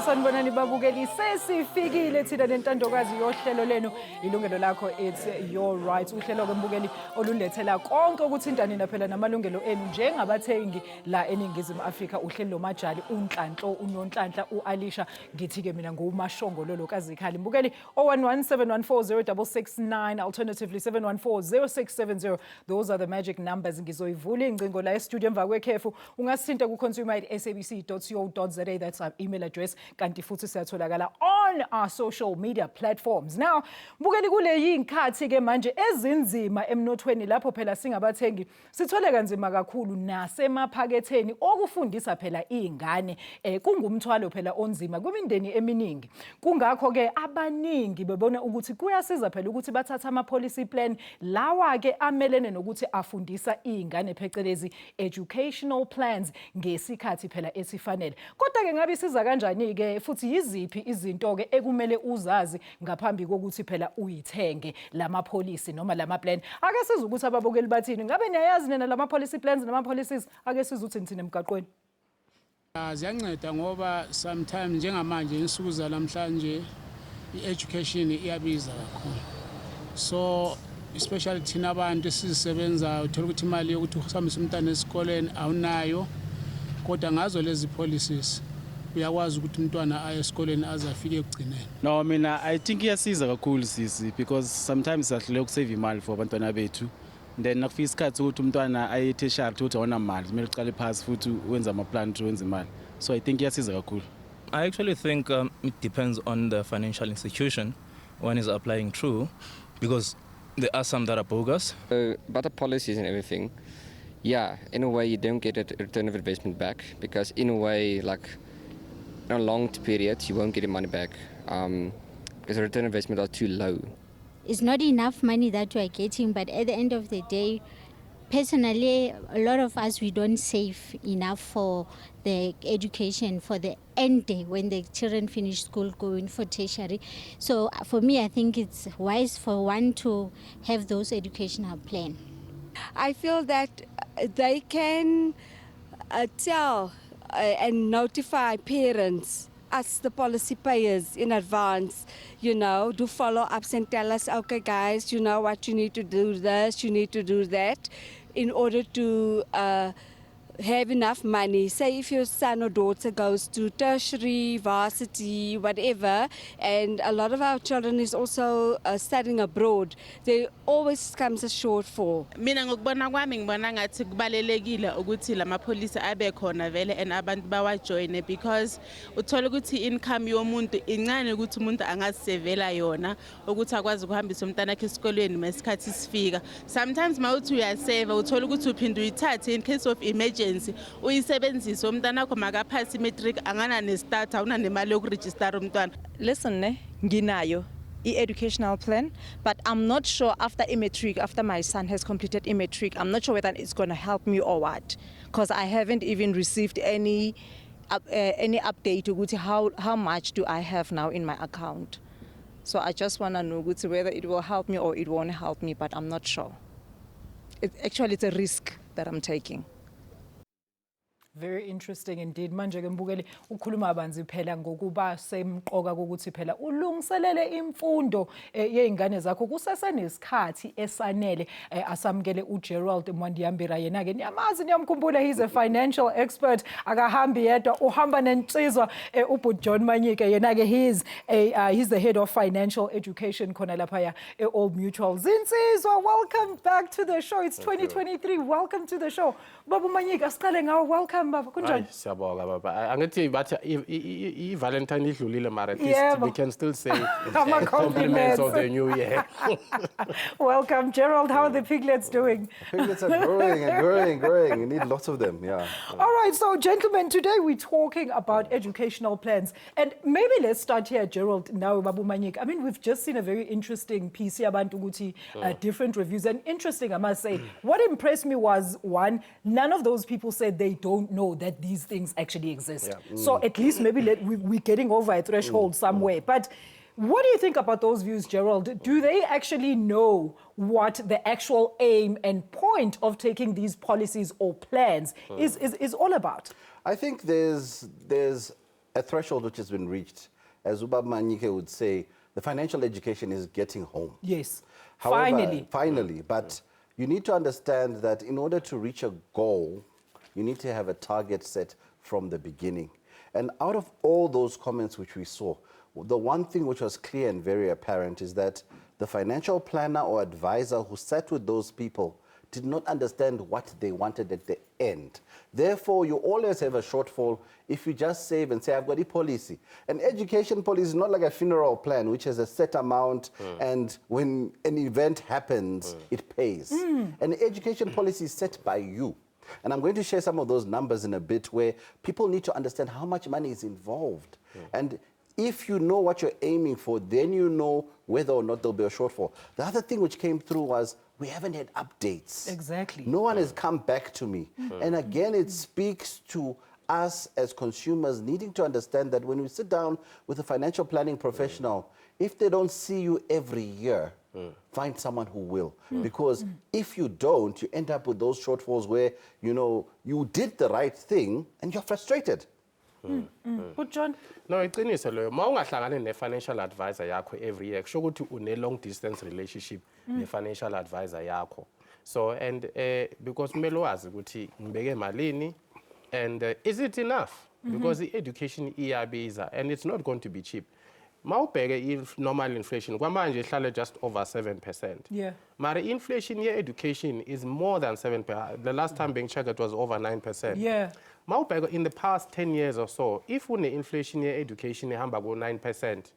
Sanibonani babukeli sesifikile thina nentandokazi yohlelo lenu ilungelo lakho it's your rights uhlelo kwembukeli olulethela konke ukuthintana phela namalungelo enu njengabathengi la eningizimu Afrika uhlelo lomajali uNhlanhlo uNonhlanhla uAlisha ngithi ke mina ngumashongololo kaZikhali mbukeli 0117140669 alternatively 7140670 those are the magic numbers ngizoyivula ingcingo la e-studio emva kwekhefu ungasithinta ku consumer@sabc.co.za that's our email address kanti futhi siyatholakala on our social media platforms. Now, mbukeli kule yinkathi ke manje ezinzima emnothweni lapho phela singabathengi sithole kanzima kakhulu nasemaphaketheni okufundisa phela izingane kungumthwalo phela onzima kwimindeni eminingi. Kungakho ke abaningi bebona ukuthi kuyasiza phela ukuthi bathathe ama policy plan lawa ke amelene nokuthi afundisa izingane phecelezi educational plans ngesikhathi phela esifanele. Kodwa ke ngabe siza kanjani ke futhi yiziphi izinto ke ekumele uzazi ngaphambi kokuthi phela uyithenge lama policy noma lama plan. Ake siza ukuthi ababukeli bathini ngabe niyayazi nena lama policy plans nama policies ake siza uthi nithini emgaqweni. Ziyanceda ngoba sometimes njengamanje insuku zalamhlanje i-education iyabiza kakhulu. So especially thina abantu sisebenza uthola ukuthi imali yokuthi uhambise umntana esikoleni awunayo kodwa ngazo lezi policies uyakwazi ukuthi umntwana aye esikoleni aze afike ekugcineni. No, I think iyasiza kakhulu sisi because sometimes siyahluleka ukusave imali for abantwana bethu. Then nakufika isikhathi ukuthi umntwana aye tertiary ukuthi awona imali kumele uqale phasi futhi wenza ama plan to wenza imali. So I think iyasiza kakhulu. I actually think it depends on the financial institution one is applying through because there are some that are bogus. But the policies and everything, yeah, in a way you don't get a return of investment back because in a way like in a long period you won't get your money back because the return investment are too low. It's not enough money that we are getting, but at the end of the day, personally, a lot of us, we don't save enough for the education, for the end day when the children finish school going for tertiary. So for me, I think it's wise for one to have those educational plan. I feel that they can tell and notify parents as the policy payers in advance, do follow-ups and tell us, okay guys, you know what, you need to do this, you need to do that, in order to have enough money. Say if your son or daughter goes to tertiary, varsity, whatever, and a lot of our children is also studying abroad, there always comes a shortfall. Mina ngokubona kwami ngibona ngathi kubalelekile ukuthi lama policy abe khona vele and abantu bawajoine because uthola ukuthi income yomuntu incane ukuthi umuntu angasevela yona ukuthi akwazi ukuhambisa umntana wakhe esikolweni mesikhathi sifika. Sometimes mawuthi uyasave uthola ukuthi uphinde uyithathe in case of emergency uyisebenzise umntana wakho makaphasi matric angana ne-start awuna nemali yokuregister umntwana. Listen nginayo educational plan, but I'm not sure after matric, after my son has completed matric, I'm not sure whether it's going to help me or what, because I haven't even received any update to how much do I have now in my account. So I just want to know whether it will help me or it won't help me, but I'm not sure. It's a risk that I'm taking. Very interesting indeed. Manje ke mbukeli ukhuluma abanzi phela ngokuba semqoka kokuthi phela ulungiselele imfundo yeingane zakho kusese nesikhathi esanele. Asamkele uGerald Mwandiambira yena ke niyamazi niyamkhumbula he's a financial expert akahambi yedwa uhamba nensizwa uBut John Manyike yena ke he's the head of financial education khona lapha ya Old Mutual. Zinsizwa, welcome back to the show. It's 2023. Welcome to the show. Babu Manyike asiqale ngawo. Welcome baba kunjani? Siyabonga baba. Angithi bathi Valentine idlulile mara at least we can still say compliments of the new year. Welcome Gerald. How are the piglets doing? Piglets are growing and growing. You need lots of them, yeah. All right, so gentlemen, today we're talking about educational plans. And maybe let's start here, Gerald, now Babu Manyike. I mean, we've just seen a very interesting piece here about different reviews. And interesting, I must say, what impressed me was, one, none of those people said they don't know that these things actually exist. So at least maybe we're getting over a threshold somewhere. But what do you think about those views, Gerald? Do they actually know what the actual aim and point of taking these policies or plans is all about? I think there's a threshold which has been reached. As Manyike would say, the financial education is getting home. Yes, However, finally. But you need to understand that in order to reach a goal, you need to have a target set from the beginning. And out of all those comments which we saw, the one thing which was clear and very apparent is that the financial planner or advisor who sat with those people did not understand what they wanted at the end. Therefore, you always have a shortfall if you just save and say, I've got a policy. An education policy is not like a funeral plan, which has a set amount, and when an event happens, it pays. An education policy is set by you. And I'm going to share some of those numbers in a bit where people need to understand how much money is involved. And if you know what you're aiming for, then you know whether or not there'll be a shortfall. The other thing which came through was we haven't had updates. Exactly. No one has come back to me. And again, it speaks to us as consumers needing to understand that when we sit down with a financial planning professional, if they don't see you every year, find someone who will. Because if you don't, you end up with those shortfalls where, you know, you did the right thing and you're frustrated. But John? No, iqiniso leyo. Ma ungahlangani ne-financial advisor yakho every year, kusho ukuthi une long distance relationship ne-financial advisor yakho. So, and because kumele wazi ukuthi ngibeke malini, and is it enough? Because the education iyabiza and it's not going to be cheap. Ma ubheke normal inflation, kwamanje ihlale just over 7%. Yeah. But inflation year education is more than 7%. The last time being checked, it was over 9%. Yeah. In the past 10 years or so, if we inflation year education ihamba go 9%,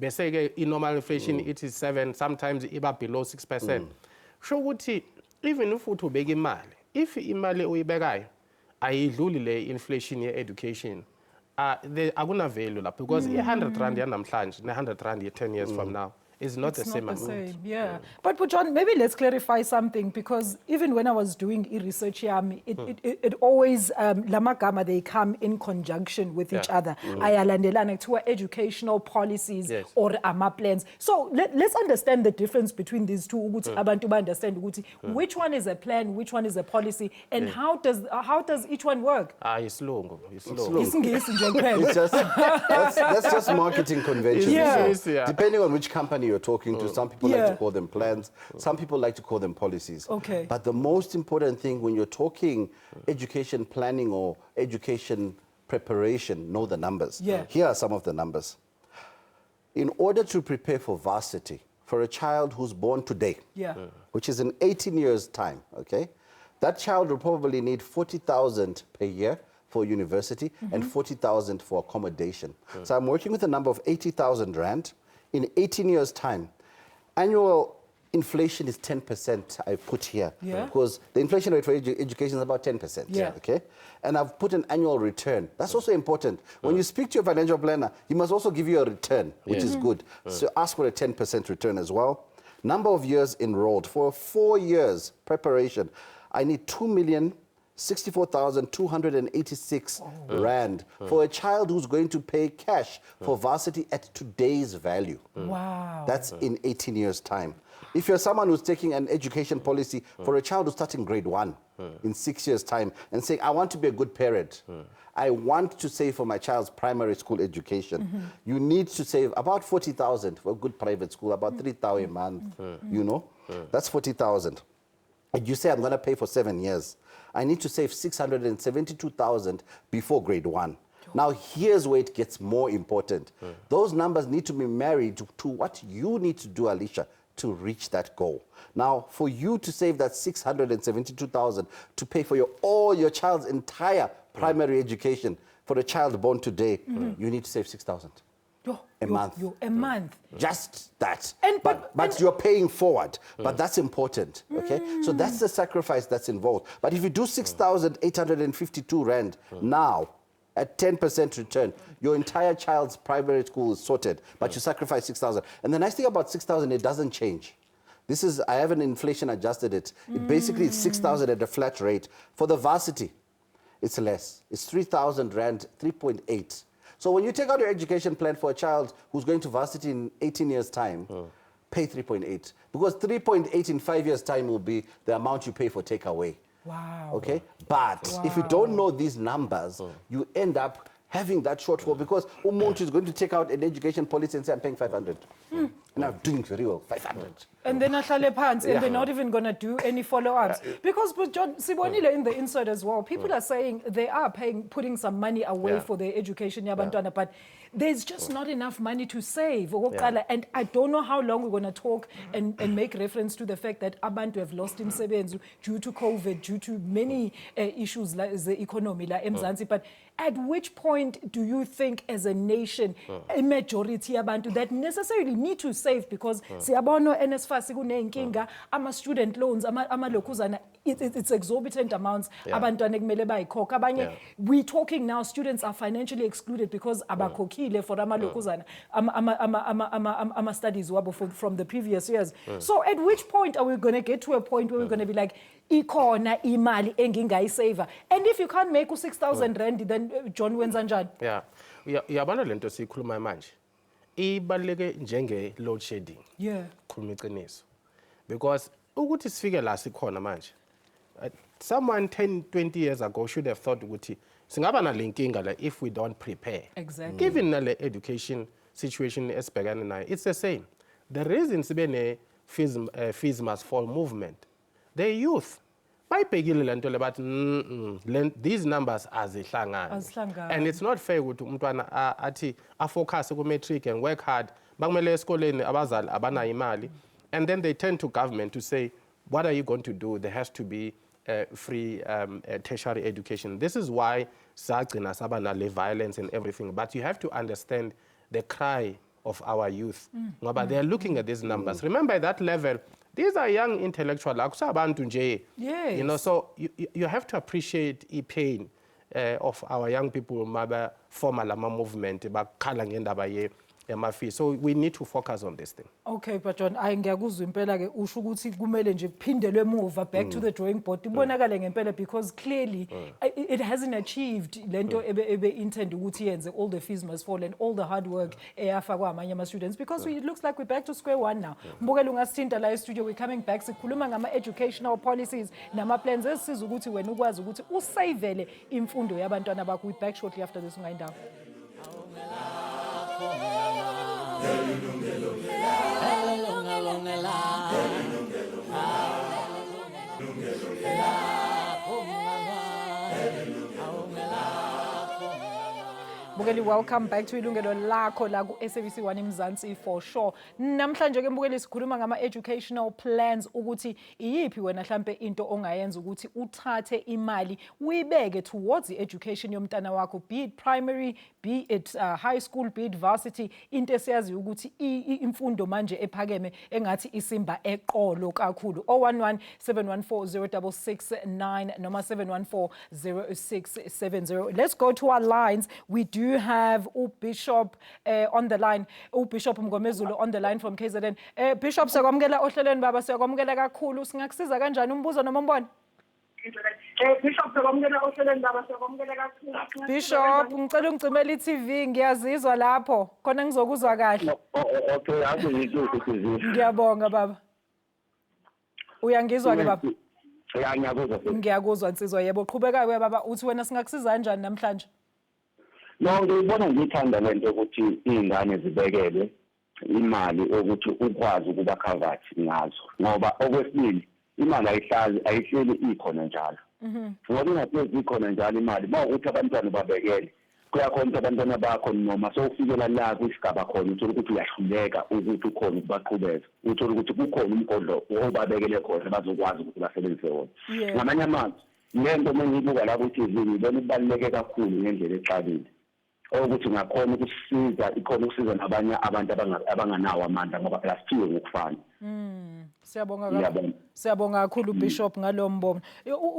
bese in normal inflation it is 7, sometimes even below 6%. So ukuthi even if uthi ubeka imali, if imali uyibekayo ayidluli le inflation year education, akuna value lapho because 100 rand yanamhlanje ne 100 rand 10 years from now is not the same amount. Yeah. But John, maybe let's clarify something, because even when I was doing research, it always, lamagama, they come in conjunction with each other. Ayalandelana to educational policies or ama plans. So let's understand the difference between these two. Abantu understand which one is a plan, which one is a policy, and how does each one work? It's long. That's just marketing conventions. Depending on which company you're talking to, some people like to call them plans, some people like to call them policies. Okay. But the most important thing when you're talking education planning or education preparation, know the numbers. Here are some of the numbers. In order to prepare for varsity, for a child who's born today, which is in 18 years' time, okay, that child will probably need 40,000 per year for university and 40,000 for accommodation. So I'm working with a number of 80,000 rand. In 18 years' time, annual inflation is 10%, I put here. Because the inflation rate for education is about 10%. Okay? And I've put an annual return. That's also important. When you speak to your financial planner, he must also give you a return, which is good. So ask for a 10% return as well. Number of years enrolled. For 4 years preparation, I need 2,064,286 rand for a child who's going to pay cash for varsity at today's value. Wow. That's in 18 years' time. If you're someone who's taking an education policy for a child who's starting grade 1 in 6 years' time and saying, I want to be a good parent, I want to save for my child's primary school education, you need to save about 40,000 for a good private school, about 3,000 a month, you know? That's 40,000. And you say, I'm going to pay for 7 years. I need to save 672,000 before grade 1. Now, here's where it gets more important. Those numbers need to be married to what you need to do, Alicia, to reach that goal. Now, for you to save that 672,000 to pay for all your child's entire primary education for a child born today, you need to save 6,000. A month. A month. Just that. But you're paying forward. But that's important. Okay? So that's the sacrifice that's involved. But if you do 6,852 rand now at 10% return, your entire child's primary school is sorted. But you sacrifice 6,000. And the nice thing about 6,000, it doesn't change. This is, I haven't inflation adjusted it. It basically is 6,000 at a flat rate for the varsity. it's less. It's 3,000 rand, 3.8. So when you take out your education plan for a child who's going to varsity in 18 years' time, pay 3.8. Because 3.8 in 5 years' time will be the amount you pay for takeaway. Wow. Okay? But if you don't know these numbers, you end up having that shortfall because umuntu is going to take out an education policy and say, I'm paying 500. And I'm doing very well, 500. And then ahlale phansi, and they're not even going to do any follow-ups. Because, but John, Sibonile in the inside as well, people are saying they are putting some money away for their education, yabantwana, but there's just not enough money to save. And I don't know how long we're going to talk and make reference to the fact that abantu have lost imsebenzi due to COVID, due to many issues like the economy, like eMzansi. But at which point do you think as a nation, a majority yabantu that necessarily need to save because siyabona NSFAS kunenkinga, ama student loans, ama lokuzana, it's exorbitant amounts abantwana kumele bayikhokha. Abanye we talking now students are financially excluded because abakhokhile for ama lokuzana, ama studies wabo from the previous years. So at which point are we going to get to a point where we're going to be like ikona imali engingayisave? And if you can't make u6,000 rand, then John wenza njani? Uyabona lento sikhuluma manje ibaleke njenge load shedding. Khuluma iqiniso. Because ukuthi sifike la sikhona manje. Someone 10-20 years ago should have thought ukuthi singaba nalenkinga la if we don't prepare. Exactly. Given the education situation esibhekana nayo, it's the same. The reason sibe ne fees must fall movement, the youth bayibhekile lento le bathi these numbers azihlangani. And it's not fair ukuthi umntwana athi afocus ku matric and work hard bakumele esikoleni abazali abanayo imali, and then they turn to government to say, what are you going to do? There has to be free tertiary education. This is why sagcina saba nale violence and everything. But you have to understand the cry of our youth. Ngoba they are looking at these numbers. Remember, at that level, these are young intellectuals. Yes. You know, so you have to appreciate the pain of our young people. Maba formal movement. So we need to focus on this thing. Okay, but John, ngiyakuzwa impela ke usho ukuthi kumele nje kuphindelwe emuva back to the drawing board. Ibonakale ngempela because clearly it hasn't achieved lento ebe intend ukuthi yenze. All the fees must fall and all the hard work eyafakwa amanye ama students because it looks like we're back to square one now. Mbukela ungasithinta la studio, we're coming back sikhuluma ngama educational policies nama plans esisiza ukuthi wena ukwazi ukuthi usavele imfundo yabantwana bakho. We're back shortly after this ungayindawo. Mbukeli, welcome back to Yilungelo Lakho la ku SABC 1 eMzansi for sure. Namhlanje ke Mbukeli sikhuluma ngama educational plans ukuthi iyiphi wena mhlambe into ongayenza ukuthi uthathe imali uyibeke towards the education yomntana wakho, be it primary, be it high school, be it varsity. Into esiyazi ukuthi imfundo manje ephakeme engathi isimba eqolo kakhulu. 011 714 0669 noma 714 0670. Let's go to our lines. We do have Bishop on the line. Bishop Mngomezulu on the line from KZN. Bishop, siyakwamukela ohlelweni baba, siyakwamukela kakhulu. Singakusiza kanjani umbuzo noma umbono? Bishop, siyakwamukela ohlelweni baba, siyakwamukela kakhulu. Bishop, ngicela ungicimele iTV, ngiyazizwa lapho. Khona ngizokuzwa kahle. Okay, akuzizwe TV. Ngiyabonga baba. Uyangizwa ke baba? Ngiyakuzwa. Ngiyakuzwa nsizwa, yebo. Qhubeka ke baba, uthi wena singakusiza kanjani namhlanje? No, ngibona ngithanda lento ukuthi izingane zibekelwe imali ukuthi ukwazi ukuba covered ngazo, ngoba okwesibili imali ayihleli ikhona njalo. Ngoba ingaphezulu ikhona njalo imali mawukuthi abantwana babekele kuyakhona abantwana bakho noma sowufikela la kwisigaba khona uthola ukuthi uyahluleka ukuthi ukhona ukubaqhubeza, uthola ukuthi kukhona umgodlo obabekele khona bazokwazi ukuthi basebenzise wona. Ngamanye amazwi lento mengibuka la ku-TV ngibona ibaluleke kakhulu ngendlela exakile ukuthi ngakhona ukusiza ikhona ukusiza nabanye abantu abanganawo amandla ngoba asiphiwe ngokufana. Siyabonga kakhulu Bishop ngalombono.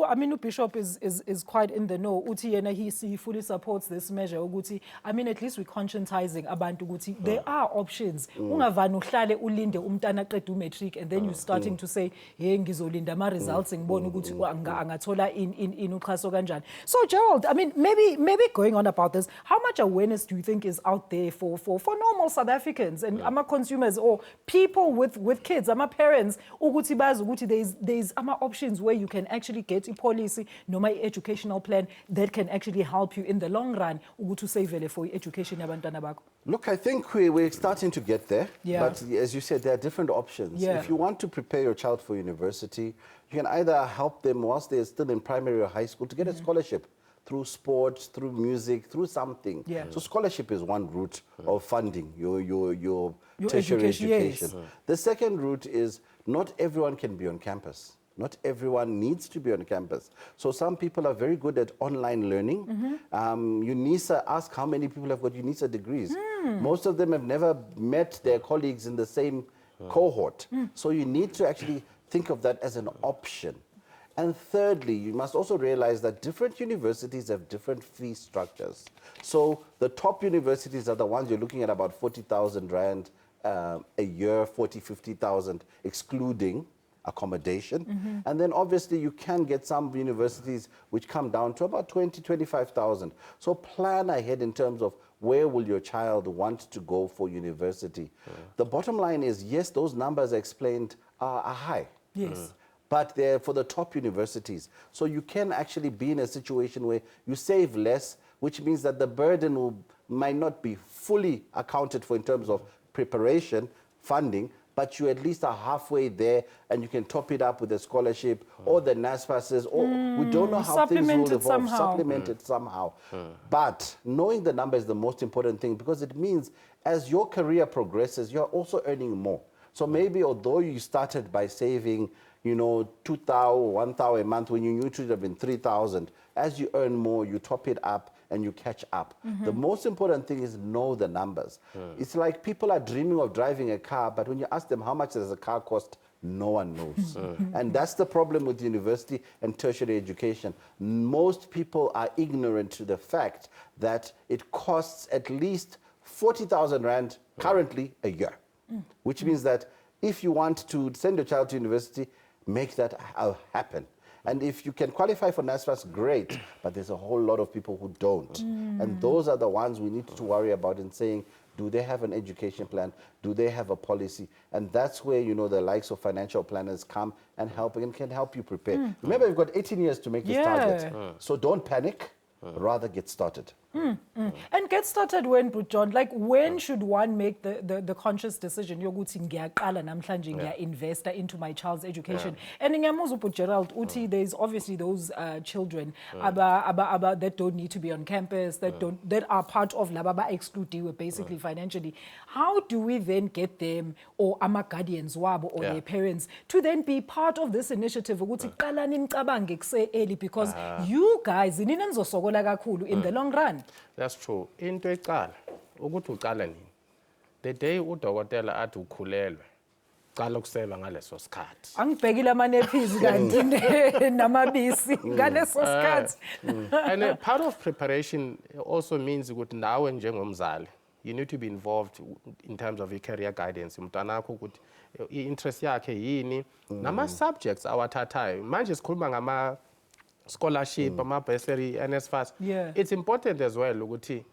I mean Bishop is quite in the know. Uthi yena he fully supports this measure ukuthi I mean at least we conscientizing abantu ukuthi there are options. Ungavani uhlale ulinde umntana aqeda umatric and then you starting to say hey ngizolinda ama results ngibone ukuthi angathola in uxhaso kanjani. So Gerald, I mean maybe going on about this, how much awareness do you think is out there for normal South Africans and ama consumers or people with kids, ama parents ukuthi bazi ukuthi there's options where you can actually get a policy noma educational plan that can actually help you in the long run ukuthi usavele for education yabantwana bakho? Look, I think we're starting to get there. Yeah. But as you said, there are different options. Yeah. If you want to prepare your child for university, you can either help them whilst they're still in primary or high school to get a scholarship through sports, through music, through something. Yeah. So scholarship is one route of funding your tertiary education. Yes. The second route is not everyone can be on campus. Not everyone needs to be on campus. So some people are very good at online learning. UNISA, ask how many people have got UNISA degrees. Most of them have never met their colleagues in the same cohort. So you need to actually think of that as an option. And thirdly, you must also realize that different universities have different fee structures. So the top universities are the ones you're looking at about 40,000 Rand a year, 40, 50,000, excluding accommodation. And then obviously you can get some universities which come down to about 20, 25,000. So plan ahead in terms of where will your child want to go for university. The bottom line is, yes, those numbers explained are high. Yes. But they're for the top universities. So you can actually be in a situation where you save less, which means that the burden might not be fully accounted for in terms of preparation, funding, but you at least are halfway there and you can top it up with a scholarship or the NASFASs, or we don't know how things will evolve, supplement it somehow. But knowing the number is the most important thing, because it means as your career progresses, you're also earning more. So maybe although you started by saving, 2,000, 1,000 a month, when you knew it would have been 3,000, as you earn more, you top it up and you catch up. The most important thing is know the numbers. It's like people are dreaming of driving a car, but when you ask them how much does a car cost, no one knows. And that's the problem with university and tertiary education. Most people are ignorant to the fact that it costs at least 40,000 Rand currently a year, which means that if you want to send your child to university, make that happen. And if you can qualify for NSFAS, great, but there's a whole lot of people who don't. And those are the ones we need to worry about in saying, do they have an education plan? Do they have a policy? And that's where, the likes of financial planners come and help and can help you prepare. Remember, you've got 18 years to make this target. So don't panic, rather get started. And get started when, John? Like, when should one make the conscious decision? Yoguthi ngiyaqala namhlanje ngiya-investa into my child's education. And ngiyamuzwa Gerald uthi there's obviously those children that don't need to be on campus, that are part of laba excluded basically financially. How do we then get them, or ama guardians wabo, or their parents, to then be part of this initiative? Ukuthi qalani nicabange kuse early, because you guys ninenzosokola kakhulu in the long run. That's true. Into eqala ukuthi uqala nini. The day udokotela athi ukhulelwe, qala ukuseva ngaleso sikhathi. Angibhekile ama nappies kanti namabisi ngaleso sikhathi. And part of preparation also means ukuthi nawe njengomzali, you need to be involved in terms of your career guidance. Umntwana wakho ukuthi interest yakhe yini, nama subjects awathathayo. Manje sikhuluma ngama scholarship, ama bursary, NSFAS. It's important as well ukuthi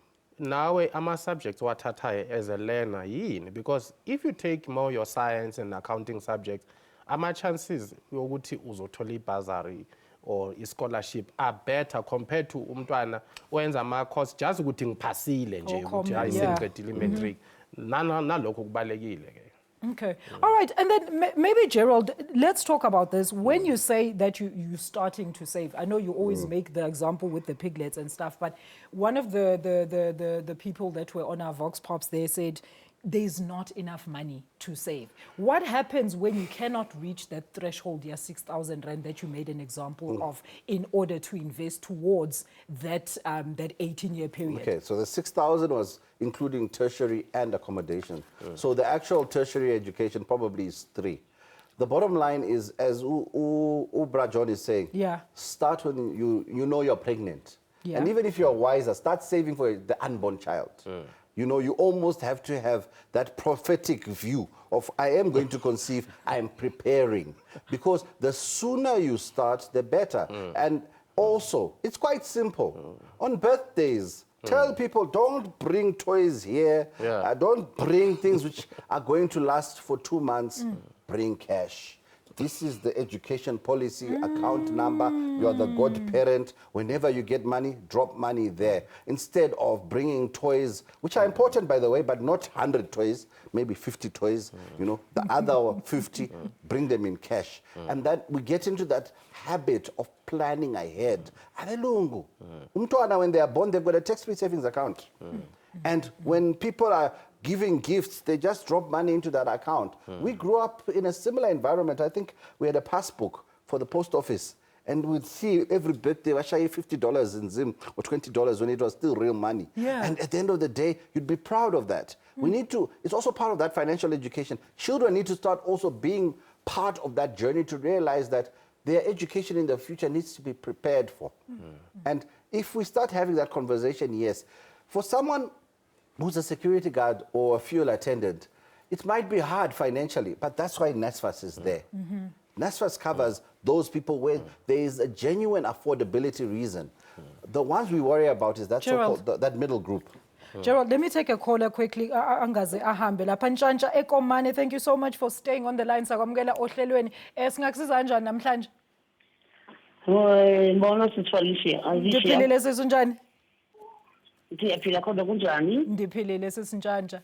nawe ama subjects wathathayo as a learner yini, because if you take more your science and accounting subjects, ama chances yokuthi uzothola bursary or scholarship are better compared to umntwana oyenza ama course just ukuthi ngiphasile nje ukuthi ayisengiqedile matric. Nalokho kubalekile ke. Okay. All right. And then maybe, Gerald, let's talk about this. When you say that you're starting to save, I know you always make the example with the piglets and stuff, but one of the people that were on our Vox Pops, they said, there's not enough money to save. What happens when you cannot reach that threshold, 6,000 rand that you made an example of, in order to invest towards that 18-year period? Okay, so the 6,000 was including tertiary and accommodation. So the actual tertiary education probably is 3. The bottom line is, as Ubra John is saying, start when you know you're pregnant. Yeah. And even if you're wiser, start saving for the unborn child. You know, you almost have to have that prophetic view of, I am going to conceive, I am preparing. Because the sooner you start, the better. And also, it's quite simple. On birthdays, tell people, don't bring toys here. Don't bring things which are going to last for 2 months. Bring cash. This is the education policy account number. You are the godparent. Whenever you get money, drop money there. Instead of bringing toys, which are important, by the way, but not 100 toys, maybe 50 toys, you know, the other 50, bring them in cash. And that we get into that habit of planning ahead. Abelungu. Umntwana, when they are born, they've got a tax-free savings account. And when people are giving gifts, they just drop money into that account. We grew up in a similar environment. I think we had a passbook for the post office, and we'd see every birthday, I shy $50 in Zim or $20 when it was still real money. And at the end of the day, you'd be proud of that. We need to, it's also part of that financial education. Children need to start also being part of that journey to realize that their education in the future needs to be prepared for. And if we start having that conversation, yes, for someone who's a security guard or a fuel attendant, it might be hard financially, but that's why NSFAS is there. NSFAS covers those people where there is a genuine affordability reason. The ones we worry about is that so-called, that middle group. Gerald, let me take a caller quickly. Angaze ahambe lapha Ntshantsa eKomane. Thank you so much for staying on the line. Sakwamukela ohlelweni. Singakusiza kanjani namhlanje? Ngibona sithwalishe. Ndiphilile sesunjani? Ndiyaphila kodwa kunjani? Ndiphilile sesintshantsha.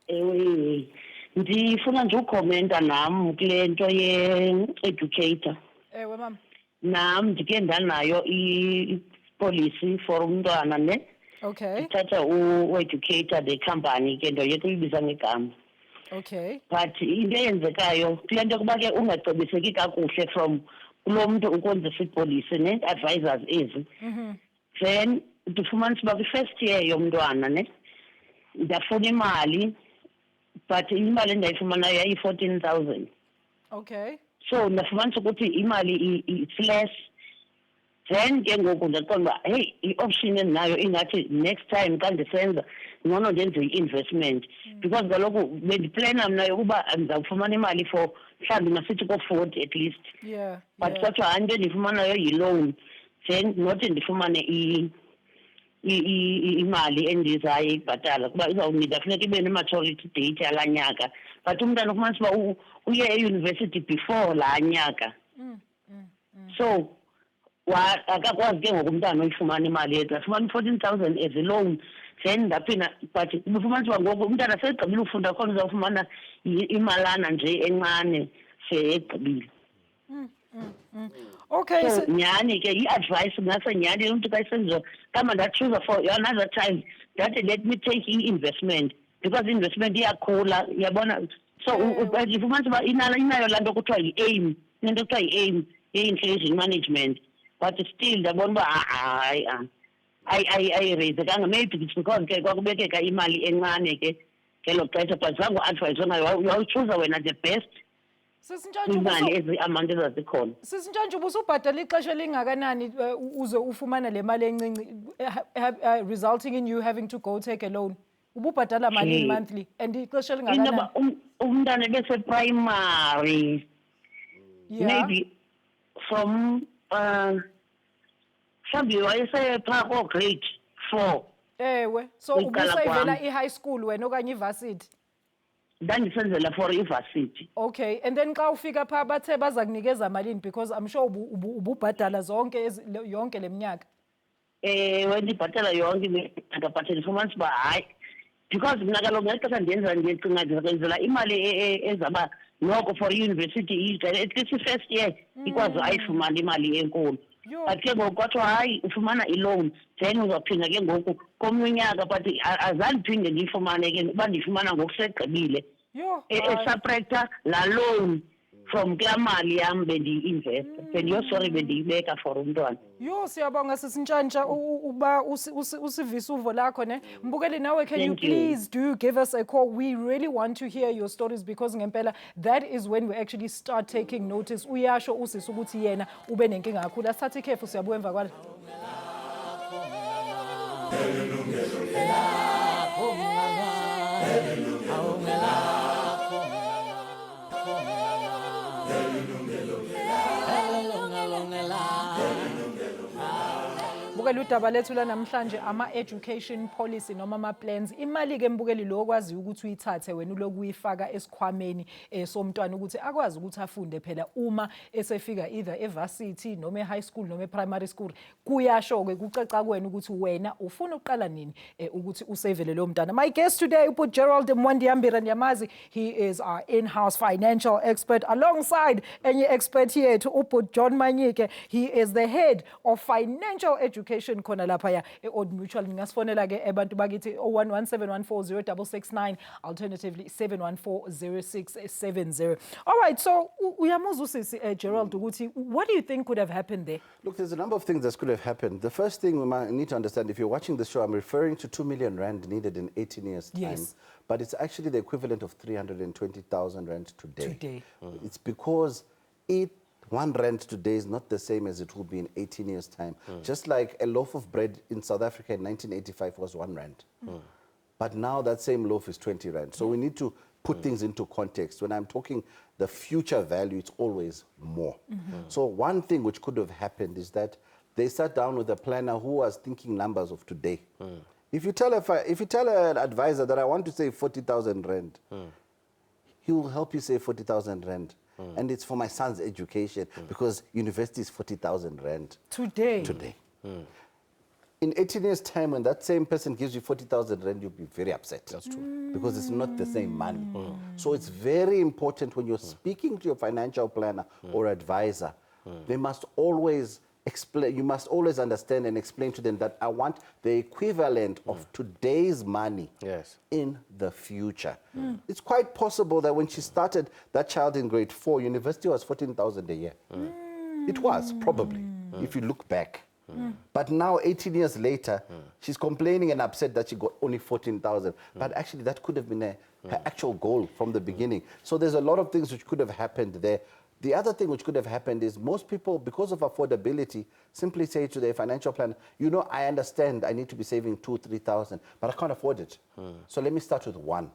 Ewe, ndifuna nje ukhomenta nami kule nto ye-educator. Ewe mama. Nami ndike ndanayo i-policy for umntwana ne. Okay. Ndithatha u-educator the company ke ndoyeka uyibiza ngegama. Okay. But into eyenzekayo kule nto kuba ke ungacebiseki kakuhle from kulo muntu ukwenzisa ipolicy ne-advisors ezi. Then ndifumanisa uba kwi-first year yomntwana ne ndafuna imali, but imali endayifumanayo yayi-14,000. Okay. So ndafumanisa ukuthi imali it's less. Then ke ngoku ndaqonda uba hey, i-option endinayo ingathi next time xa ndisenza ngcono ndenze i-investment, because kaloku bendiplana mna yokuba ndizawufumana imali for mhlawumbi masithi ko-40 at least. But kodwa hayi into endiyifumanayo yi-loan, then nothi ndifumane imali endizayibhatala kuba izawunida funeka ibe ne-maturity date yalaa nyaka, but umntana ufumanisa uba uye eyunivesithi before laa nyaka. So akakwazi ke ngoku umntana uyifumana imali yethu, afumana 14,000 as a loan. Then ndaphinda, but ufumanisa uba ngoku umntana segqibile ufunda khona uzawufumana imalana nje encane segqibile. Okay. So nyani ke i-advice ngase nyani umntu xa isenziwa kama ndachuza for another time that let me take i-investment, because investment iyakhula yabona. So ufumanisa uba inayo laa nto kuthiwa yi-aim, inento kuthiwa yi-aim ye-inflation management, but still ndabona uba hayi ayireyizekanga. Maybe it's because ke kwakubekeka imali encane ke ngelo xesha, but zange u-advise ngayo, uyawuchuza wena the best imali ezi amount ezazikhona. Sisintshantshi ubusubhadala ixesha elingakanani uze ufumana le mali encinci, resulting in you having to go take a loan? Ububhadala malini monthly and ixesha elingakanani? Umntana bese-primary, maybe from mhlawumbi wayesephaa ko-grade 4. Ewe, so ubusayivela i-high school wena okanye i-varsity? Ndandisenzela for i-varsity. Okay, and then xa ufika phaa bathe baza kunikeza malini, because I'm sure ububhadala yonke le minyaka? Ewe, ndibhatala yonke iminyaka, but ndifumanisa uba hayi, because mna kaloku ngexesha ndicinga ndizakwenzela imali ezaba noko for i-university at least i-first year ikwazi ayifumana imali enkulu. but ke ngoku kwathiwa hayi ufumana i-loan then uzawuphinda ke ngoku komnye unyaka but azandiphinde ndiyifumane ke uba ndiyifumana ngokusegqibile esaprekta laa loan from kulaa mali yam bendiyi-investa bendiyosorry bendiyibeka for umntwana. Yo, siyabonga sisintshantsha uba usivisa uvo lakho ne. Mbukeli nawe, can you please do give us a call? We really want to hear your stories because ngempela that is when we actually start taking notice. Uyasho usisi ukuthi yena ube nenkinga kakhulu. Asithathe ikhefu siyabuya emva kwala. Mbukeli udaba lethu lanamhlanje ama-education policy noma ama-plans. Imali ke mbukeli lo okwazi ukuthi uyithathe wena uloku uyifaka esikhwameni somntwana ukuthi akwazi ukuthi afunde phela uma esefika either evarsity noma e-high school noma e-primary school. Kuyasho-ke kucaca kuwena ukuthi wena ufuna uqala nini ukuthi usavele lo mntwana. My guest today ubut Gerald Mwandiambira Nyamazi. He is our in-house financial expert alongside enye expert yethu ubut John Manyike. He is the head of financial education khona lapha ya e-Old Mutual. Ngingasfonela ke abantu bakithi 0117140669 alternatively 7140670. All right, so uyamuzwa usisi Gerald ukuthi what do you think could have happened there? Look, there's a number of things that could have happened. The first thing we might need to understand, if you're watching the show, I'm referring to 2 million rand needed in 18 years' time. Yes. But it's actually the equivalent of 320,000 rand today. It's because 1 rand today is not the same as it will be in 18 years' time. Just like a loaf of bread in South Africa in 1985 was 1 rand. But now that same loaf is 20 rand. So we need to put things into context. When I'm talking the future value, it's always more. So one thing which could have happened is that they sat down with a planner who was thinking numbers of today. If you tell an advisor that I want to save 40,000 rand, he will help you save 40,000 rand. And it's for my son's education because university is 40,000 rand. Today? In 18 years' time, when that same person gives you 40,000 rand, you'll be very upset. That's true. Because it's not the same money. So it's very important when you're speaking to your financial planner or advisor, they must always explain, you must always understand and explain to them that I want the equivalent of today's money in the future. It's quite possible that when she started, that child in grade 4, university was 14,000 a year. It was, probably, if you look back. But now, 18 years later, she's complaining and upset that she got only 14,000. But actually, that could have been her actual goal from the beginning. So there's a lot of things which could have happened there. The other thing which could have happened is most people, because of affordability, simply say to their financial planner, you know, I understand I need to be saving 2,000, 3,000, but I can't afford it. So let me start with 1.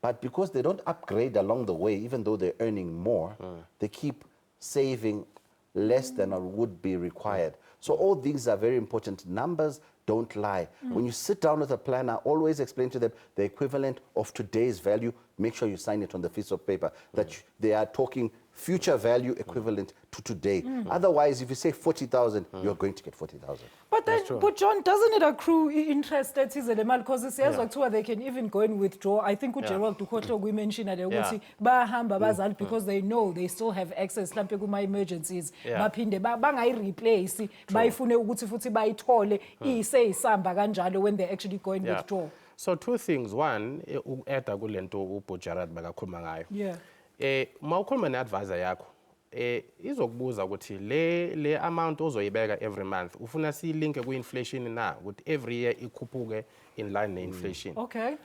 But because they don't upgrade along the way, even though they're earning more, they keep saving less than would be required. So all these are very important. Numbers don't lie. When you sit down with a planner, always explain to them the equivalent of today's value. Make sure you sign it on the piece of paper that they are talking future value equivalent to today. Otherwise, if you say 40,000, you're going to get 40,000. But then, but John, doesn't it accrue interest that is the man because it says like they can even go and withdraw. I think Gerald we mentioned that because they know they still have access to my emergencies. Replace when they actually go and withdraw. So 2 things. One, Gerald mawukhuluma ne-advisor yakho izokubuza ukuthi le amount ozoyibeka every month ufuna siyilinke ku-inflation na ukuthi every year ikhuphuke in line ne-inflation.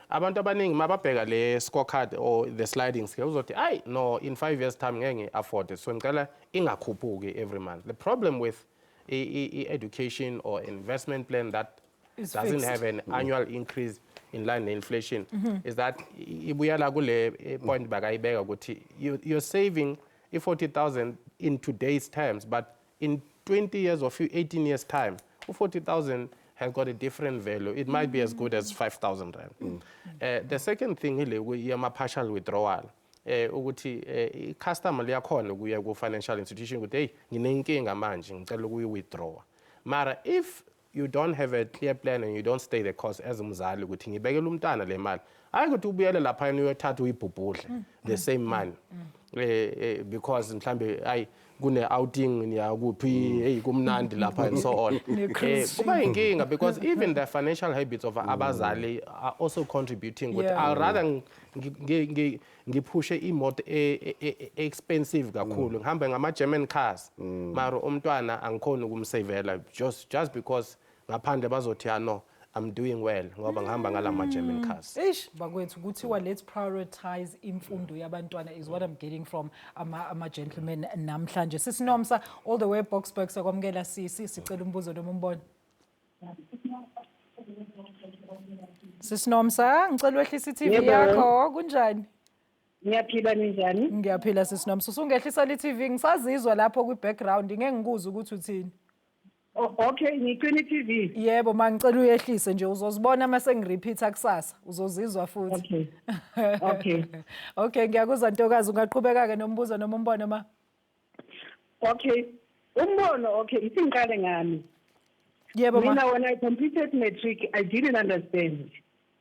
Abantu abaningi mababheka le scorecard or the sliding scale uzothi ayi no in 5 years time ngeke ngi-afford so ngicela ingakhuphuki every month. The problem with education or investment plan that doesn't have an annual increase in line with inflation is that point you're saving 40,000 in today's terms, but in 20 years or 18 years time, 40,000 has got a different value. It might be as good as 5,000 rand. The second thing is partial withdrawal. Customer liyakhona ukuya ku financial institution ukuthi hey nginenkinga manje ngicela ukuyi-withdraw. Mara if you don't have a clear plan and you don't stay the course as umzali ukuthi ngibekela umntana le mali hayi ukuthi ubuyele lapha uyothatha uyibhubhudle the same money because mhlambe hayi kune outing niyakuphi hey kumnandi lapha and so on kuba inkinga because even the financial habits of abazali are also contributing with I'd rather ngiphushe imoto expensive kakhulu ngihambe ngama German cars mara umntwana angikhona ukumsavela just because ngaphandle bazothi no I'm doing well ngoba ngihamba ngalama German cars. Bakwethu kuthiwa let's prioritize imfundo yabantwana is what I'm getting from ama gentlemen namhlanje. Sisinomsa all the way Boxburg sakwamukela sicela umbuzo noma umbono. Sisinomsa ngicela wehlisa iTV yakho kunjani? Ngiyaphila ninjani? Ngiyaphila Sisinomsa. Usungehlisa le TV ngisazizwa lapho kwi background ngeke ngikuze ukuthi uthini. Okay, ngicwini TV. Yebo mangicela uyehlise nje uzozibona mase ngirepeata kusasa uzozizwa futhi. Okay. Okay ngiyakuzwa Ntokazi ungaqhubeka ke nombuzo noma umbono ma. Okay. Umbono okay isinqale ngami. Yebo ma. Mina when I completed matric I didn't understand.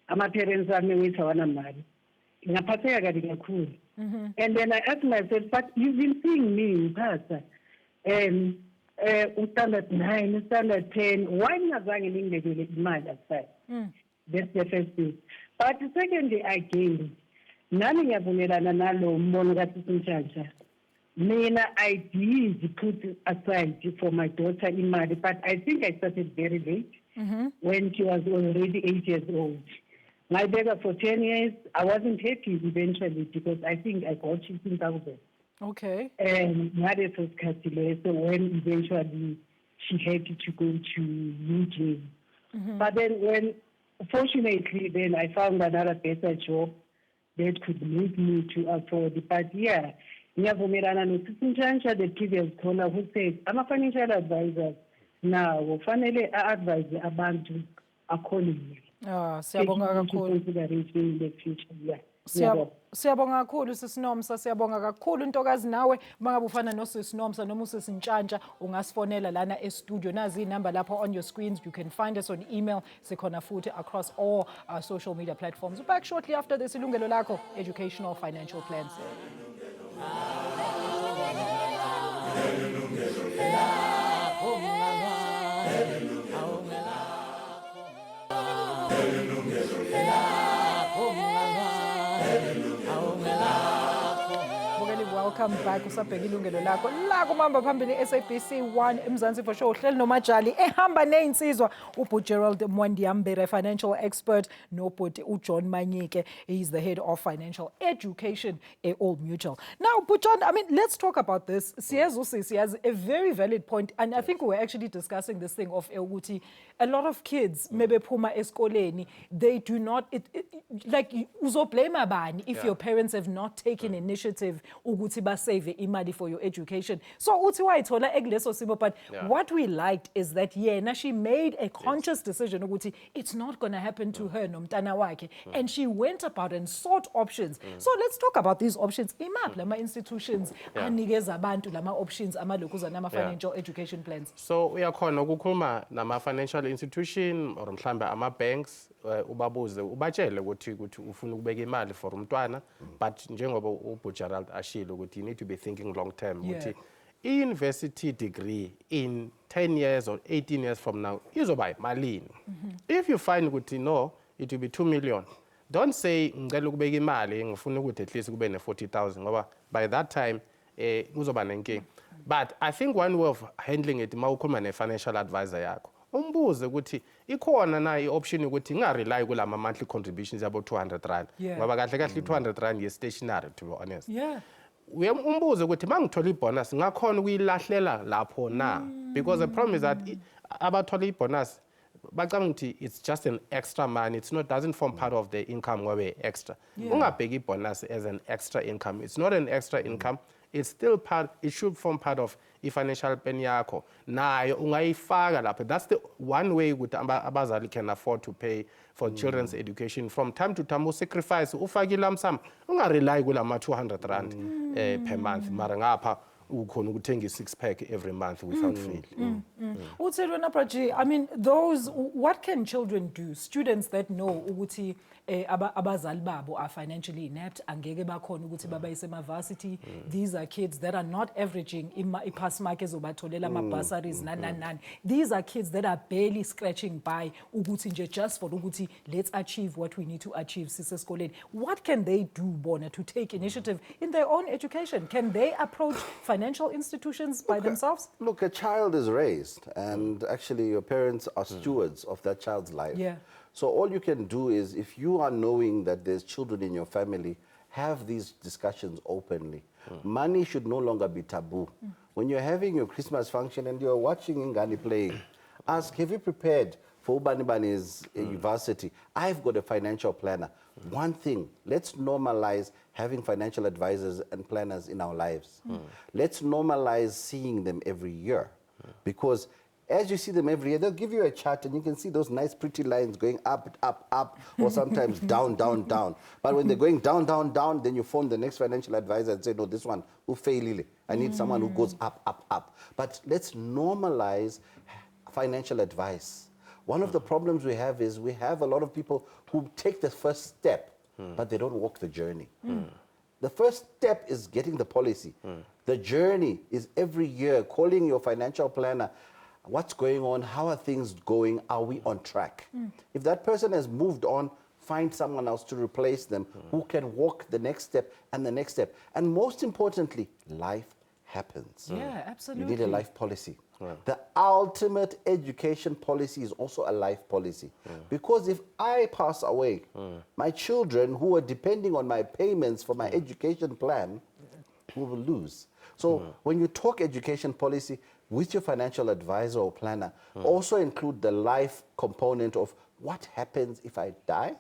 Ama parents ami with awana mali. Ngaphatheka kabi kakhulu. And then I asked myself but you've been seeing me pastor standard 9, standard 10, why ngazange ningibekele imali aside? That's the first thing. But secondly, again, nami ngiyavumelana nalo mbono kaSisintshantsa. Mina I did put aside for my daughter imali, but I think I started very late when she was already 8 years old. My beggar for 10 years, I wasn't happy eventually because I think I got 15,000. Okay. And so when eventually she had to go to UJ. But then when, fortunately, then I found another better job that could lead me to afford it. But yeah, ngiyavumelana noSisintshantsa the previous caller who said, I'm a financial advisor now, kufanele advise abantu accordingly. Siyabonga kakhulu. Consideration in the future, yeah. Siyabonga kakhulu Sisinomsa siyabonga kakhulu Ntokazi nawe mangabe ufana noSisinomsa noma uSisintshantsa ungasifonela lana e-studio nazi inamba lapha on your screens. You can find us on email sikhona futhi across all our social media platforms. We're back shortly after this. Yilungelo Lakho, educational financial plans. Welcome back usabheka Ilungelo Lakho la kumamba phambili SABC 1 eMzansi for sure uhleli noMajali ehamba nezinsizwa Gerald Mwandiambira financial expert nobhuti uJohn Manyike. He's the head of financial education at Old Mutual. Now John, I mean let's talk about this. Siyezi has a very valid point and I think we were actually discussing this thing of ukuthi a lot of kids maybe phuma esikoleni they do not like uzoblame abani if your parents have not taken initiative ukuthi basave imali for your education. So uthi wayithola ekuleso simo but what we liked is that she made a conscious decision ukuthi it's not going to happen to her nomntana wakhe and she went about and sought options. So let's talk about these options. Imaphi lama institutions anikeza abantu lama options amalokuzana nama financial education plans. So uyakhona ukukhuluma nama financial institution or mhlambe ama banks ubabuze ubatshele ukuthi ufuna ukubeka imali for umntwana but njengoba Gerald ashilo ukuthi you need to be thinking long term ukuthi university degree in 10 years or 18 years from now izoba malini. If you find ukuthi no it will be 2 million, don't say ngicela ukubeka imali ngifuna ukuthi at least kube ne 40,000 ngoba by that time kuzoba nenkinga. But I think one way of handling it mawukhuluma ne financial advisor yakho umbuze ukuthi ikhona na i-option ukuthi ngingarely kulama monthly contributions yabo 200 rand ngoba kahle kahle 200 rand ye stationary to be honest. Umbuze ukuthi mangithola ibonus ngakhona ukuyilahlela lapho na because the problem is that abathola ibonus bacanga ukuthi it's just an extra money, it's not doesn't form part of the income ngobe extra. Ungabheki ibonus as an extra income, it's not an extra income, it's still part, it should form part of i-financial plan yakho nayo ungayifaka lapho. That's the one way ukuthi abazali can afford to pay for children's education. From time to time sacrifice ufake lump sum ungarely kulama 200 rand per month mara ngapha ukhona ukuthenga i-6 pack every month without fail. Uthelwana Praji, I mean, what can children do? Students that know ukuthi abazali babo are financially inept, angeke bakhona ukuthi babayise ema-varsity. These are kids that are not averaging i-pass mark ezobatholela ama-bursaries nani. These are kids that are barely scratching by ukuthi nje just for ukuthi let's achieve what we need to achieve sisesikoleni. What can they do, Bona, to take initiative in their own education? Can they approach financial institutions by themselves? Look, a child is raised, and actually your parents are stewards of that child's life. Yeah. So all you can do is, if you are knowing that there's children in your family, have these discussions openly. Money should no longer be taboo. When you're having your Christmas function and you're watching Ngani playing, ask, have you prepared for Ubanibani's university? I've got a financial planner. One thing, let's normalize having financial advisors and planners in our lives. Let's normalize seeing them every year, because as you see them every year, they'll give you a chart and you can see those nice pretty lines going up, up, up, or sometimes down, down, down. But when they're going down, down, down, then you phone the next financial advisor and say, no, this one, I need someone who goes up, up, up. But let's normalize financial advice. One of the problems we have is we have a lot of people who take the first step, but they don't walk the journey. The first step is getting the policy. The journey is every year calling your financial planner. What's going on? How are things going? Are we on track? If that person has moved on, find someone else to replace them who can walk the next step and the next step. And most importantly, life happens. Yeah, absolutely. You need a life policy. The ultimate education policy is also a life policy. Because if I pass away, my children who are depending on my payments for my education plan will lose. So when you talk education policy with your financial advisor or planner, also include the life component of what happens if I die,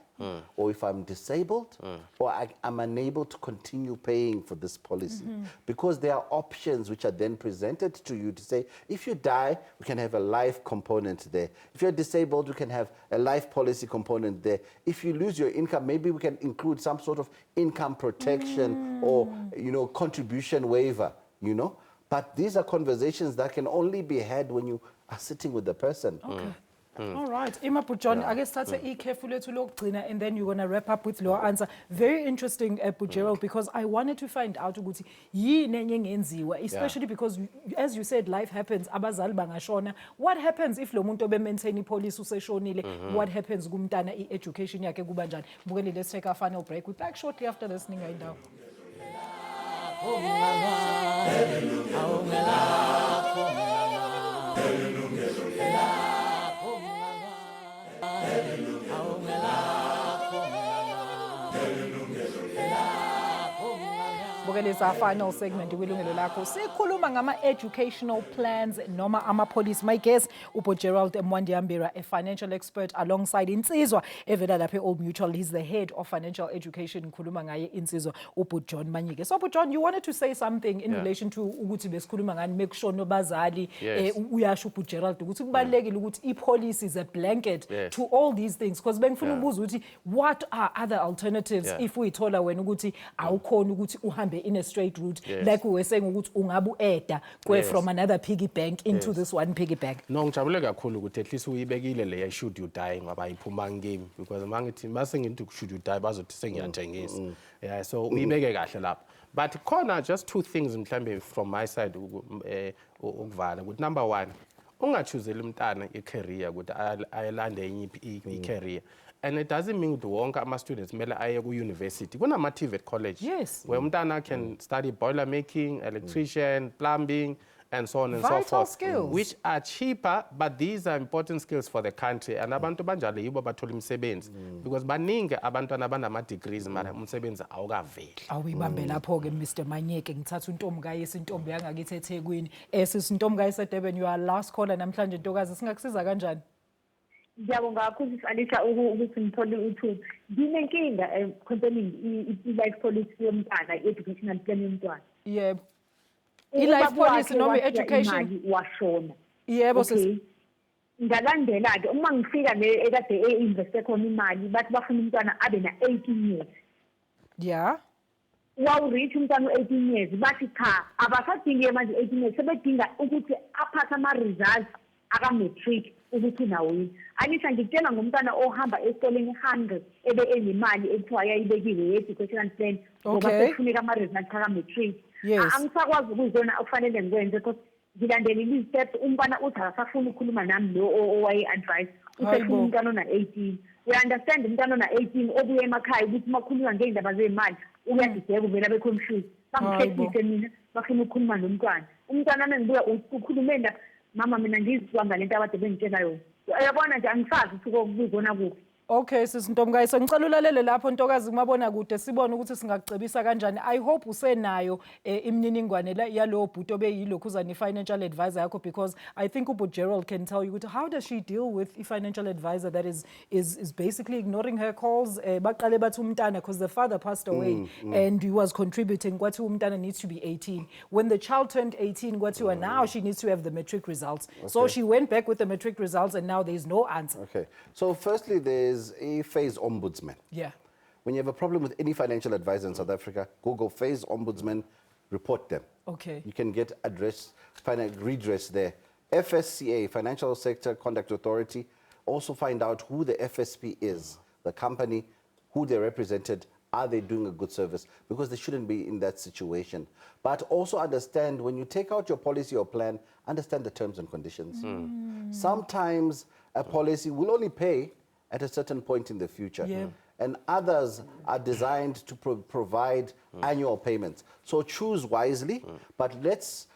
or if I'm disabled, or I'm unable to continue paying for this policy. Because there are options which are then presented to you to say, if you die, we can have a life component there. If you're disabled, we can have a life policy component there. If you lose your income, maybe we can include some sort of income protection or, contribution waiver, But these are conversations that can only be had when you are sitting with the person. Okay. All right. Ima John, I guess that's a careful and then you're going to wrap up with your answer. Very interesting, Gerald, because I wanted to find out, especially because, as you said, life happens. What happens if Lomunto be maintain police what happens gumtana education yake gubanjani? Let's take our final break. We're back shortly after this. It's our final segment. Yilungelo Lakho. Sikhuluma ngama educational plans noma ama-policy. My guest, Gerald Mwandiambira, a financial expert alongside Insizwa evela lapha Old Mutual. He's the head of financial education. Ngikhuluma ngaye Insizwa John Manyike. So John, you wanted to say something in relation to ukuthi besikhuluma ngani make sure nobazali uyasho Gerald ukuthi kubalekile ukuthi i-policy is a blanket to all these things, because bengifuna ukubuza ukuthi what are other alternatives if uyithola wena ukuthi awukhona ukuthi uhambe in a straight route, like we were saying ukuthi ungabu eda from another piggy bank into this one piggy bank. No, ngijabule kakhulu ukuthi at least uyibekile le should you die ngoba iphuma ngame, because mangithi masengithi should you die bazothi sengiyathengisa. Yeah, so uyibeke kahle lapha. But khona just two things mhlambe from my side ukuvala ukuthi number one, ungachooseli umntana i-career ukuthi ayelande enye i-career. And it doesn't mean to wonke ama-students mele aye ku-university. Kunama-TVET college. Yes. Where umntana can study boiler making, electrician, plumbing, and so on and so forth. Vital skills. Which are cheaper, but these are important skills for the country. And abantu banjalo yibo bathola imisebenzi. Because baningi abantwana abanama-degrees mara umsebenzi awukaveli. Awuyibambe lapho-ke Mr. Manyike, ngithatha untombi kayisi intombi yangakithi eThekwini. Sintombi kayisedeben, you are last caller namhlanje ntokazi, singakusiza kanjani? Ngiyabonga kakhulu Alisa ukuthi ngithole ithuba. Nginenkinga concerning i-life policy yomntana, i-educational plan yomntwana. Yebo. I-life policy noma i-education washona. Yebo sisi. Ngalandela ke uma ngifika le ekade investe khona imali bathi bafuna umntwana abe na 18 years. Yeah. wawurithi umntwana u-18 years bathi cha abasadingi manje 18 years sebedinga ukuthi aphathe ama-results aka-matric ukuthi unawo yini. Anisa ngitshela ngomntwana ohamba esikoleni 100 ebe enemali ekuthiwa yayibekiwe ye-educational plan ngoba sekufuneka ama-results aka-matric. Angisakwazi ukuzona okufanele ngikwenze because ngilandelile iziteps umntwana uthi akasafuni ukukhuluma nami lo owaye-advise usefuna umntwana ona-18. We understand umntwana ona-18 obuye emakhaya ukuthi makhuluma ngey'ndaba zey'mali uyadideka uvela be-confused bangikhethise mina bafuna ukukhuluma nomntwana. Umntwana mengibuya ukhulume ndaba mama mina ngizibamba lento abade bengitshela yona. Uyabona nje angisazi ukuthi kuzona kuphi. Okay sisi Ntombukayise ngicela ulalele lapho Ntokazi kumabona kude sibone ukuthi singakucebisa kanjani. I hope usenayo imininingwane yalo bhuti obeyilokhu uza ne-financial advisor yakho because I think ubut Gerald can tell you ukuthi how does she deal with a financial advisor that is basically ignoring her calls. Baqale bathi umntana because the father passed away and he was contributing kwathi umntana needs to be 18. When the child turned 18 kwathiwa now she needs to have the matric results. So she went back with the matric results and now there's no answer. Okay. So firstly there's a phase ombudsman. Yeah. When you have a problem with any financial advisor in South Africa, Google phase ombudsman, report them. Okay. You can get redress there. FSCA, Financial Sector Conduct Authority, also find out who the FSP is, the company, who they represented, are they doing a good service? Because they shouldn't be in that situation. But also understand when you take out your policy or plan, understand the terms and conditions. Sometimes a policy will only pay at a certain point in the future. And others are designed to provide annual payments. So choose wisely, but let's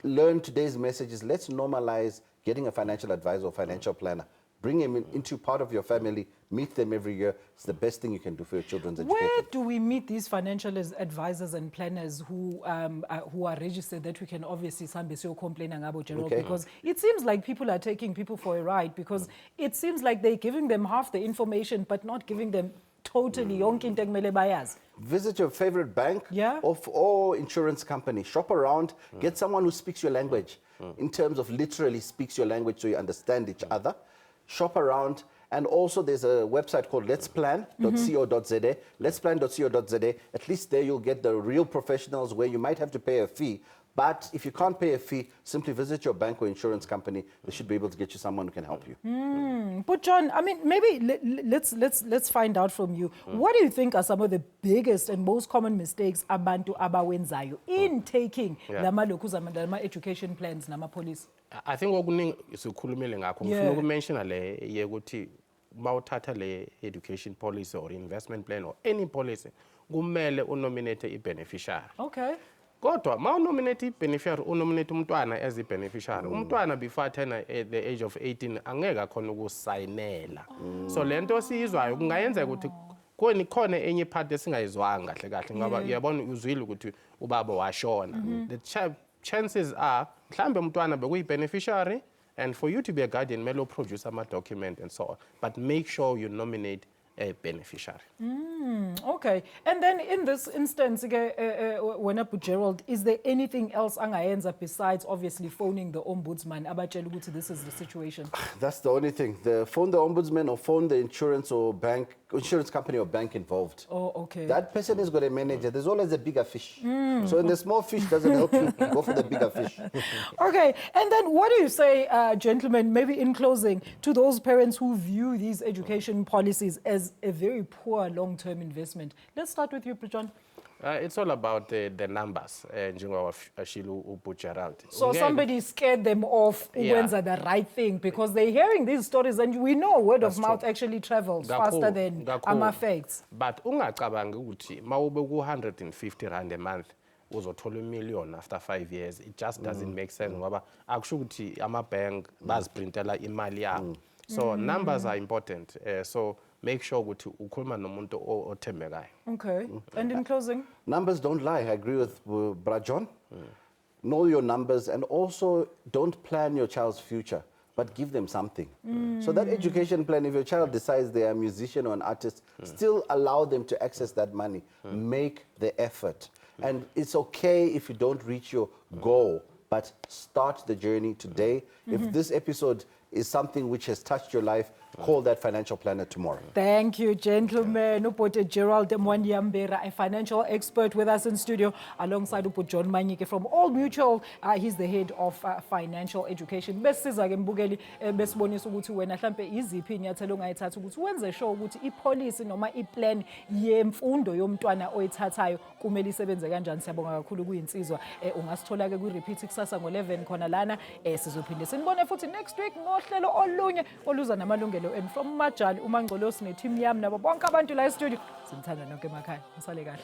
learn today's messages. Let's normalize getting a financial advisor or financial planner. Bring them into part of your family, meet them every year. It's the best thing you can do for your children's education. Where do we meet these financial advisors and planners who are registered that we can obviously complain about Gerald? Because it seems like people are taking people for a ride because it seems like they're giving them half the information but not giving them totally yonke into ekumele bayazi. Visit your favorite bank or insurance company. Shop around. Get someone who speaks your language in terms of literally speaks your language so you understand each other. Shop around. And also there's a website called letsplan.co.za, letsplan.co.za. At least there you'll get the real professionals where you might have to pay a fee. But if you can't pay a fee, simply visit your bank or insurance company. They should be able to get you someone who can help you. But John, I mean, maybe let's find out from you. What do you think are some of the biggest and most common mistakes abantu abawenzayo in taking lama education plans nama policy? I think okuningi sikhulumile ngakho ngifuna ukumention le yekuthi mawuthatha le education policy or investment plan or any policy kumele unominate i-beneficiary. Okay. Kodwa mawunominate i-beneficiary unominate umntwana as i-beneficiary. Umntwana before athena at the age of 18 angeke akhona ukusayinela. So lento siyizwayo kungayenzeka ukuthi khona enye part esingayizwanga kahle ngoba uyabona uzwile ukuthi ubaba washona. The chances are mhlambe umntwana bekuyi-beneficiary and for you to be a guardian mele produce ama-document and so on. But make sure you nominate a beneficiary. Okay. And then in this instance, when Gerald, is there anything else angayenza besides obviously phoning the ombudsman? Abatshela ukuthi this is the situation. That's the only thing. Phone the ombudsman or phone the insurance company or bank involved. Oh, okay. That person is got a manager. There's always a bigger fish. So when the small fish doesn't help you, go for the bigger fish. Okay. And then what do you say, gentlemen, maybe in closing, to those parents who view these education policies as a very poor long-term investment? Let's start with you, John. It's all about the numbers, Gerald. So somebody scared them off ukwenza the right thing because they're hearing these stories and we know word of mouth actually travels faster than ama-facts. But ungacabangi ukuthi mawube ku-150 rand a month uzothola $1 million after 5 years. It just doesn't make sense ngoba akusho ukuthi ama-bank baziprintela imali yabo. So numbers are important. So make sure ukuthi ukhuluma nomuntu othembekayo. Okay. And in closing? Numbers don't lie. I agree with John. Know your numbers and also don't plan your child's future, but give them something. So that education plan, if your child decides they are a musician or an artist, still allow them to access that money. Make the effort. And it's okay if you don't reach your goal, but start the journey today. If this episode is something which has touched your life, Call that financial planner tomorrow. Thank you, gentlemen. Upute Gerald Mwandiambira, a financial expert with us in studio, alongside Upute John Manyike from Old Mutual. He's the head of financial education. Besiza ke mbukeli besibonisa ukuthi wena mhlambe iziphi inyathelo ongayithatha ukuthi wenze sure ukuthi ipolicy noma iplan yemfundo yomntwana oyithathayo kumele isebenze kanjani. Siyabonga kakhulu kuyinsizwa. Ungasithola ke ku repeat kusasa ngo11 khona lana. Sizophinde sinibone futhi next week ngohlelo olunye oluza namalungelo and from Majali uMangcolosi neteam yami nabo bonke abantu la e-studio sinithanda nonke emakhaya. Nisale kahle.